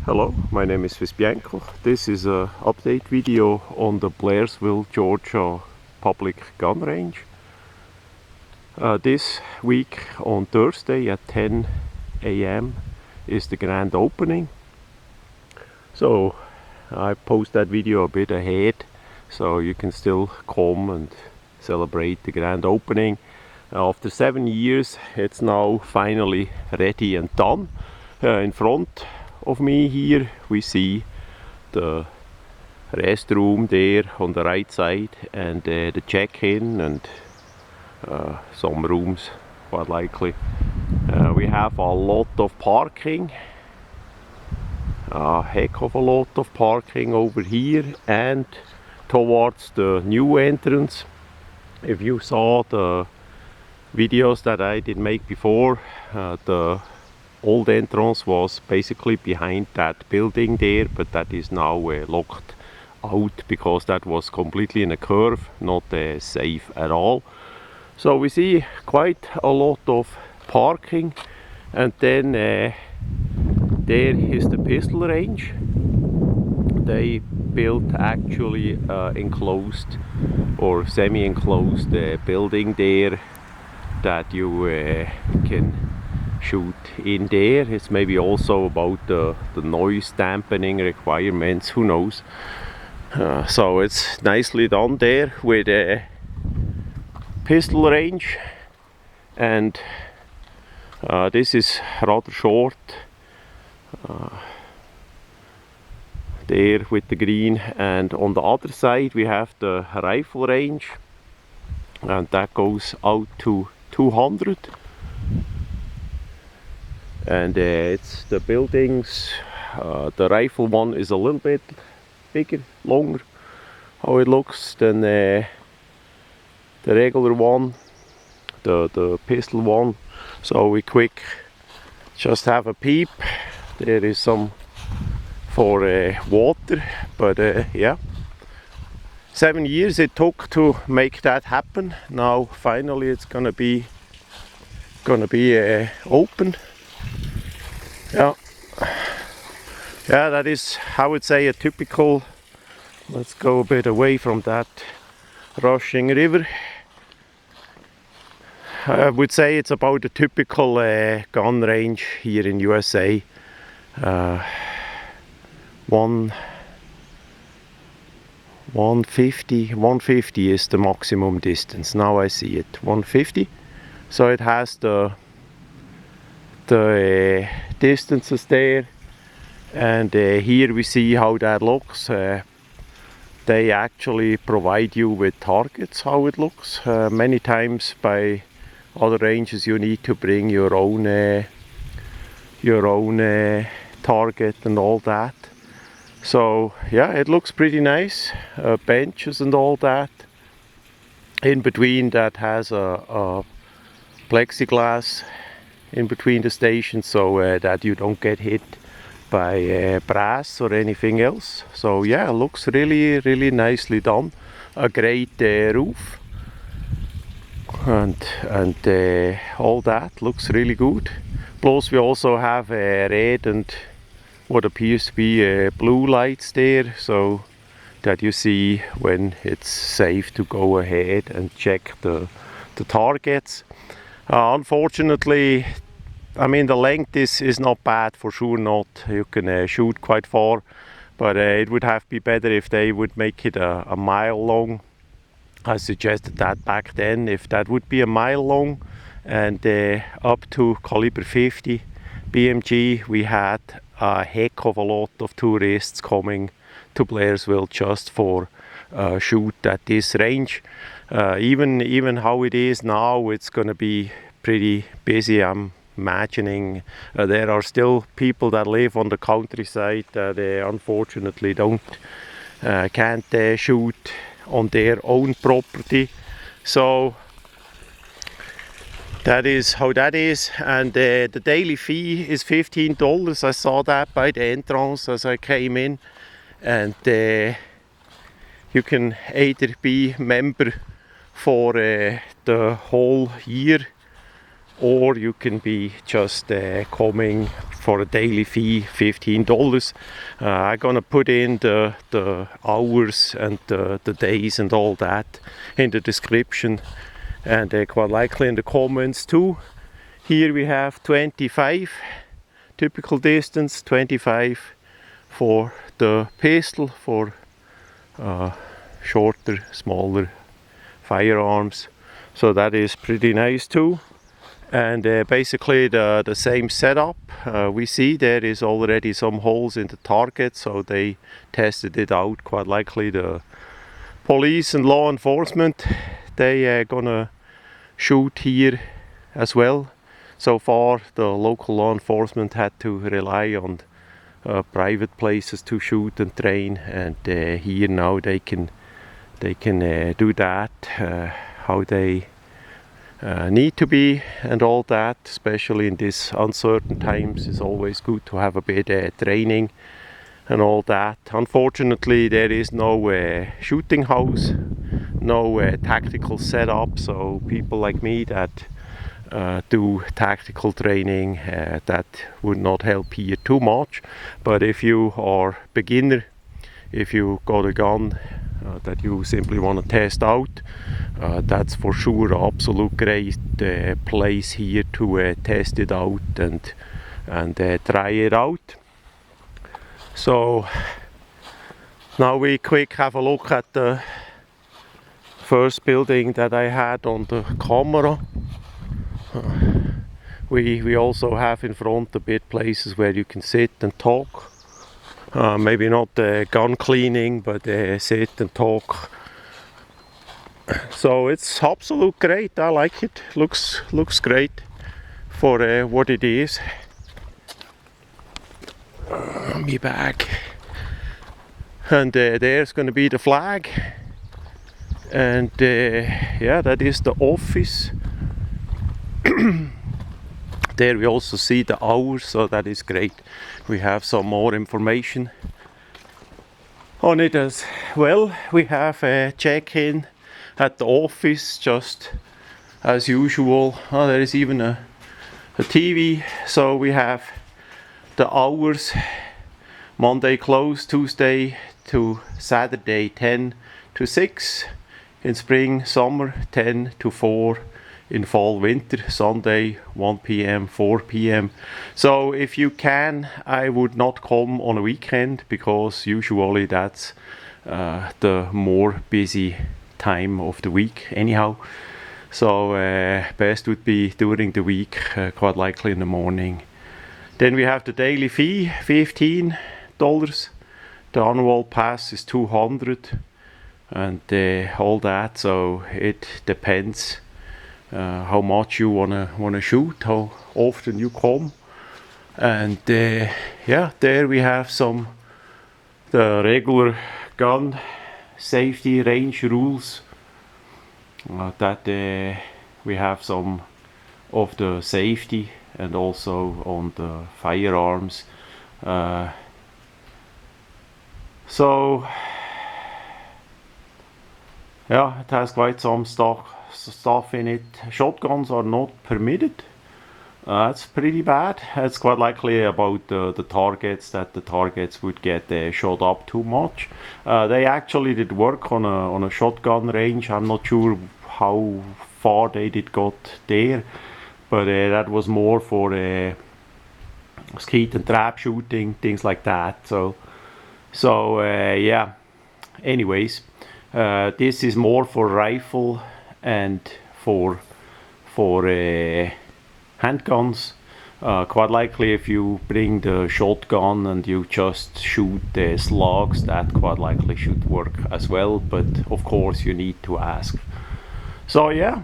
Hello, my name is Bianco. This is an update video on the Blairsville, Georgia public gun range. This week on Thursday at 10 a.m. is the grand opening. So I post that video a bit ahead so you can still come and celebrate the grand opening. After 7 years it's now finally ready and done. In front of me here we see the restroom there on the right side and the check-in and some rooms quite likely. We have a lot of parking, a heck of a lot of parking over here and towards the new entrance. If you saw the videos that I did make before, the old entrance was basically behind that building there, but that is now locked out because that was completely in a curve, not safe at all. So we see quite a lot of parking, and then there is the pistol range. They built actually enclosed or semi-enclosed building there that you can shoot in there. It's maybe also about the noise dampening requirements, who knows. So it's nicely done there with a pistol range, and this is rather short there with the green, and on the other side we have the rifle range, and that goes out to 200. And it's the buildings, the rifle one is a little bit bigger, longer, how it looks, than the regular one, the pistol one. So we quick just have a peep. There is some for water, but yeah, 7 years it took to make that happen. Now finally it's gonna be open. Yeah, that is, I would say, a typical, let's go a bit away from that rushing river. I would say it's about a typical gun range here in USA. 150 is the maximum distance. Now I see it, 150. So it has the distances there, and here we see how that looks. They actually provide you with targets, how it looks. Many times by other ranges you need to bring your own target and all that. So yeah, it looks pretty nice. Benches and all that. In between that has a plexiglass in between the stations, so that you don't get hit by brass or anything else. So yeah, it looks really nicely done. A great roof and all that looks really good. Plus we also have red and what appears to be blue lights there, so that you see when it's safe to go ahead and check the targets. Unfortunately, I mean, the length is not bad, for sure not. You can shoot quite far, but it would have been better if they would make it a mile long. I suggested that back then, if that would be a mile long and up to caliber 50 BMG. We had a heck of a lot of tourists coming to Blairsville just for shoot at this range. Even how it is now, it's gonna be pretty busy. I'm imagining there are still people that live on the countryside that unfortunately can't shoot on their own property. So that is how that is, and the daily fee is $15. I saw that by the entrance as I came in, and you can either be member for the whole year or you can be just coming for a daily fee, $15. I'm gonna put in the hours and the days and all that in the description, and quite likely in the comments too. Here we have 25 typical distance, 25 for the pistol, for shorter, smaller firearms. So that is pretty nice too. And basically the same setup. We see there is already some holes in the target, so they tested it out. Quite likely the police and law enforcement, they gonna shoot here as well. So far the local law enforcement had to rely on private places to shoot and train, and here now they can do that how they need to be and all that. Especially in these uncertain times, it's always good to have a bit training and all that. Unfortunately, there is no shooting house, no tactical setup, so people like me that do tactical training, that would not help here too much. But if you are beginner, if you got a gun that you simply want to test out, that's for sure an absolute great place here to test it out and try it out. So now we quick have a look at the first building that I had on the camera. We also have in front a bit places where you can sit and talk. Maybe not gun cleaning, but sit and talk. So it's absolute great. I like it. Looks great for what it is. Me bag. And there's going to be the flag. And yeah, that is the office. There we also see the hours, so that is great. We have some more information on it as well. We have a check-in at the office, just as usual. Oh, there is even a TV. So we have the hours: Monday closed, Tuesday to Saturday 10 to 6, in spring, summer 10 to 4, in fall, winter, Sunday 1 p.m, 4 p.m. So if you can, I would not come on a weekend, because usually that's the more busy time of the week anyhow. So best would be during the week, quite likely in the morning. Then we have the daily fee, $15. The annual pass is $200, and all that. So it depends how much you wanna shoot, how often you come. And yeah, there we have the regular gun safety range rules. That we have some of the safety, and also on the firearms. So yeah, it has quite some stuff in it. Shotguns are not permitted. That's pretty bad. It's quite likely about the targets, that the targets would get shot up too much. They actually did work on a shotgun range. I'm not sure how far they did got there, but that was more for skeet and trap shooting, things like that. So yeah. Anyways, this is more for rifle and for handguns. Quite likely if you bring the shotgun and you just shoot the slugs, that quite likely should work as well, but of course you need to ask. So yeah,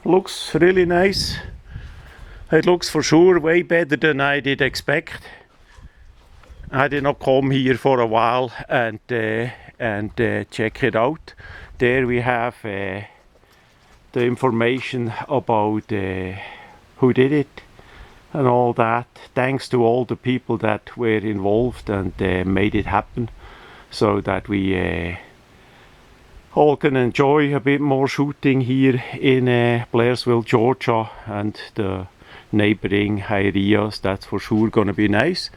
looks really nice. It looks for sure way better than I did expect. I did not come here for a while and check it out. There we have the information about who did it and all that. Thanks to all the people that were involved and made it happen, so that we all can enjoy a bit more shooting here in Blairsville, Georgia, and the neighboring areas. That's for sure gonna be nice.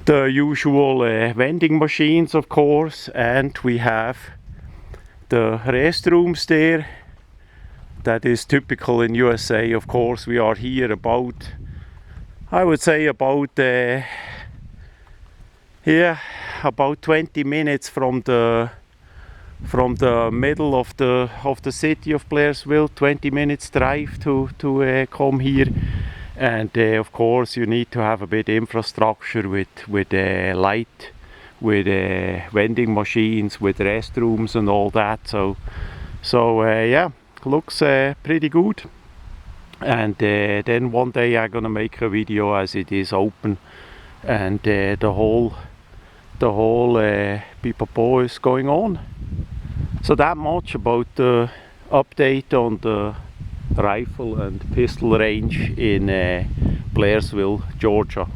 The usual vending machines, of course, and we have the restrooms there. That is typical in USA. Of course, we are here about, I would say about about 20 minutes from the middle of the city of Blairsville. 20 minutes drive to come here. And of course you need to have a bit infrastructure with light, with vending machines, with restrooms and all that. So yeah, looks pretty good. And then one day I'm gonna make a video as it is open, and the whole pipapo is going on. So that much about the update on the rifle and pistol range in Blairsville, Georgia.